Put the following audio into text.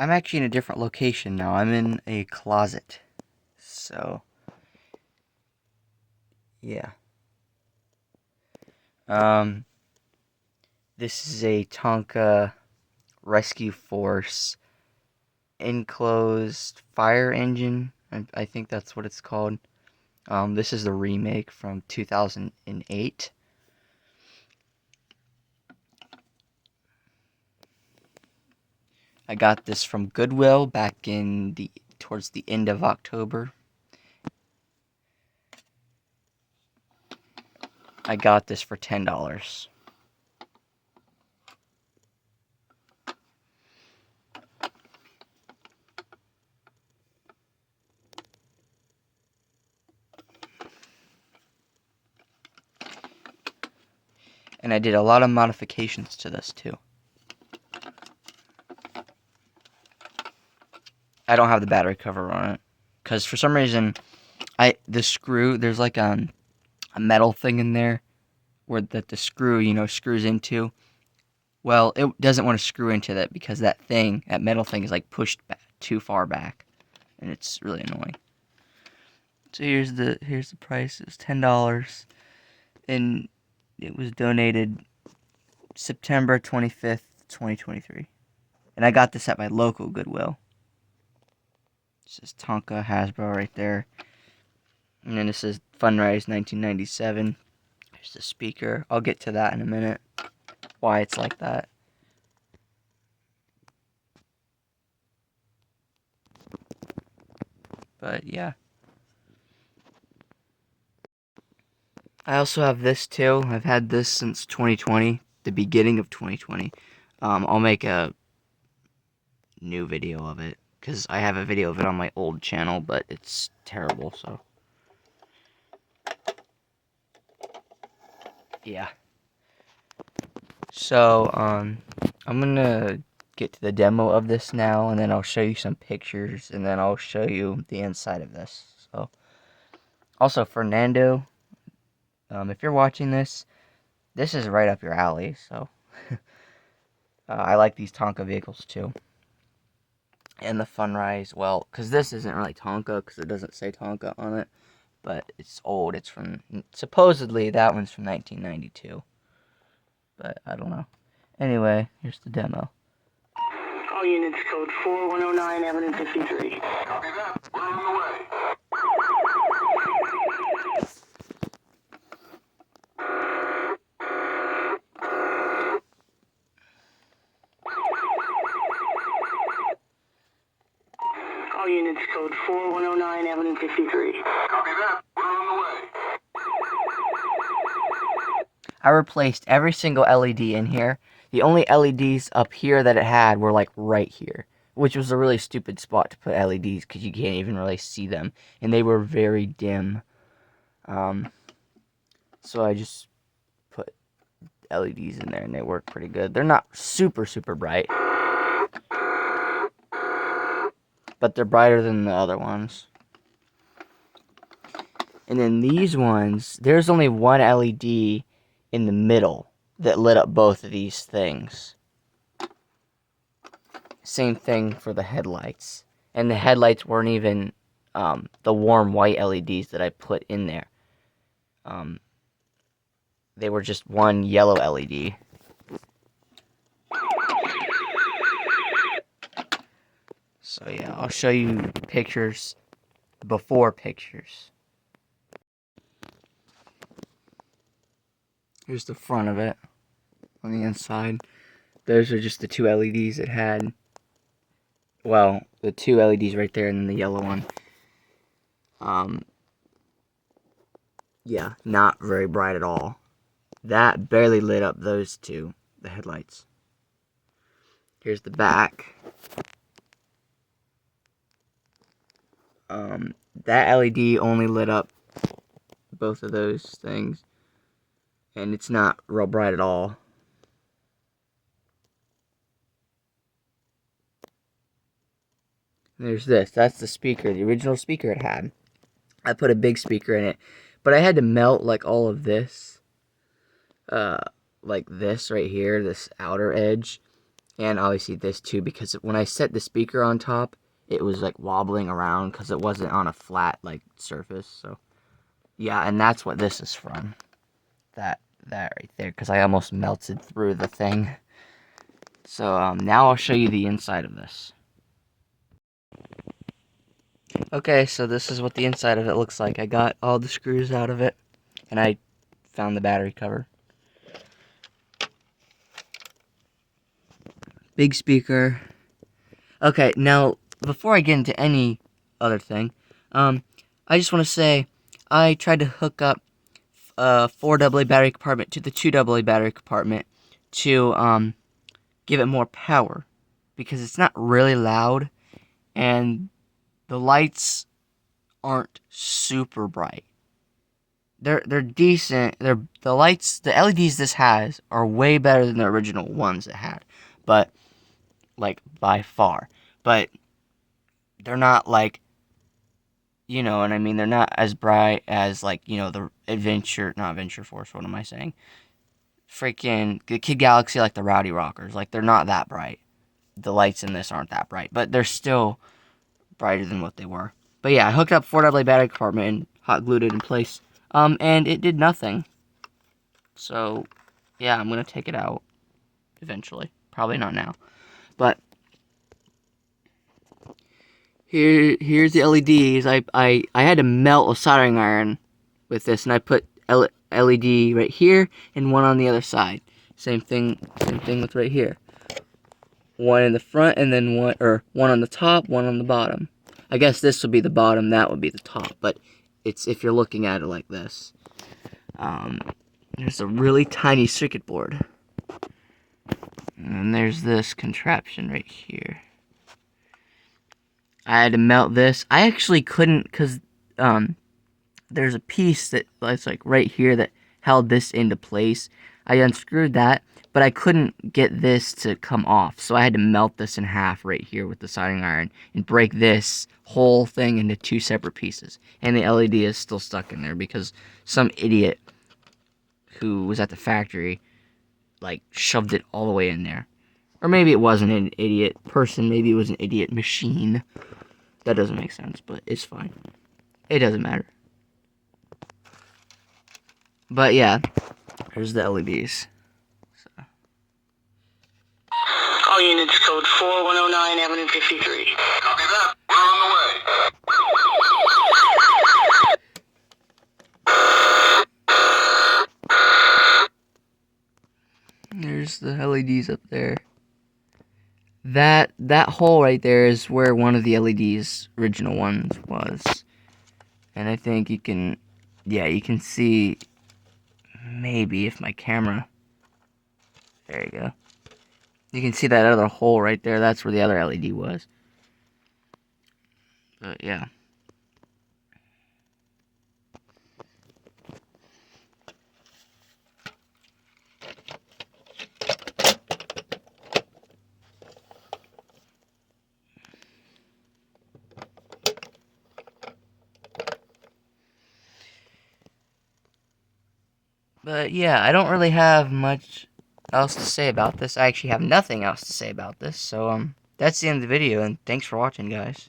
I'm actually in a different location now. I'm in a closet. So, yeah. This is a Tonka Rescue Force enclosed fire engine. I think that's what it's called. This is the remake from 2008. I got this from Goodwill back towards the end of October. I got this for $10. And I did a lot of modifications to this too. I don't have the battery cover on it because for some reason there's like a metal thing in there where the screw screws into. Well, it doesn't want to screw into that because that metal thing is like pushed back, too far back, and it's really annoying. So here's the price. It was $10, and it was donated September 25th, 2023. And I got this at my local Goodwill. It says Tonka Hasbro right there. And then it says FunRise 1997. There's the speaker. I'll get to that in a minute. Why it's like that. But yeah. I also have this too. I've had this since 2020, the beginning of 2020. I'll make a new video of it because I have a video of it on my old channel, but it's terrible, so yeah. So, I'm gonna get to the demo of this now, and then I'll show you some pictures, and then I'll show you the inside of this. So, also, Fernando, if you're watching this is right up your alley, so I like these Tonka vehicles too. And the FunRise, well, because this isn't really Tonka, because it doesn't say Tonka on it, but it's old. It's from, supposedly, that one's from 1992. But I don't know. Anyway, here's the demo. All units code 4109, evidence 53. Copy that. We're on the way. All units code 4109, evidence 53. Copy that. We're on the way. I replaced every single LED in here. The only LEDs up here that it had were like right here, which was a really stupid spot to put LEDs because you can't even really see them, and they were very dim. So I just put LEDs in there, and they work pretty good. They're not super bright, but they're brighter than the other ones. And then these ones, there's only one LED in the middle that lit up both of these things. Same thing for the headlights. And the headlights weren't even the warm white LEDs that I put in there. They were just one yellow LED. So yeah, I'll show you pictures, before pictures. Here's the front of it on the inside. Those are just the two LEDs it had. Well, the two LEDs right there and then the yellow one. Yeah, not very bright at all. That barely lit up those two, the headlights. Here's the back. That LED only lit up both of those things. And it's not real bright at all. There's this. That's the speaker, the original speaker it had. I put a big speaker in it, but I had to melt like all of this, like this right here, this outer edge, And obviously this too, because when I set the speaker on top, it was like wobbling around because it wasn't on a flat like surface. So yeah, and that's what this is from. That right there, because I almost melted through the thing. So now I'll show you the inside of this. Okay, so this is what the inside of it looks like. I got all the screws out of it, and I found the battery cover. Big speaker. Okay, now, before I get into any other thing, I just want to say, I tried to hook up a 4 AA battery compartment to the 2 AA battery compartment to, give it more power, because it's not really loud, and the lights aren't super bright. They're decent. The lights, the LEDs this has are way better than the original ones it had, but like by far. But they're not like, you know what I mean? They're not as bright as like, you know, the not Adventure Force, what am I saying? Freaking the Kid Galaxy, like the Rowdy Rockers. Like, they're not that bright. The lights in this aren't that bright, but they're still brighter than what they were. But yeah, I hooked up 4 AA battery compartment and hot glued it in place. And it did nothing. So, yeah, I'm gonna take it out eventually. Probably not now. But here's the LEDs. I had to melt a soldering iron with this, and I put LED right here and one on the other side. Same thing with right here. One in the front, and then one on the top, one on the bottom. I guess this would be the bottom, that would be the top, but it's if you're looking at it like this. There's a really tiny circuit board. And there's this contraption right here. I had to melt this. I actually couldn't, because there's a piece that's like right here that held this into place. I unscrewed that, but I couldn't get this to come off, so I had to melt this in half right here with the soldering iron and break this whole thing into 2 separate pieces. And the LED is still stuck in there because some idiot who was at the factory like shoved it all the way in there. Or maybe it wasn't an idiot person, maybe it was an idiot machine. That doesn't make sense, but it's fine. It doesn't matter. But yeah, here's the LEDs. So. All units code 4109 Avenue 53. Copy that. We're on the way. There's the LEDs up there. That hole right there is where one of the LEDs, original ones, was. And I think you can see, maybe if my camera, there you go. You can see that other hole right there, that's where the other LED was. But yeah. But yeah, I don't really have much else to say about this. I actually have nothing else to say about this. So that's the end of the video, and thanks for watching, guys.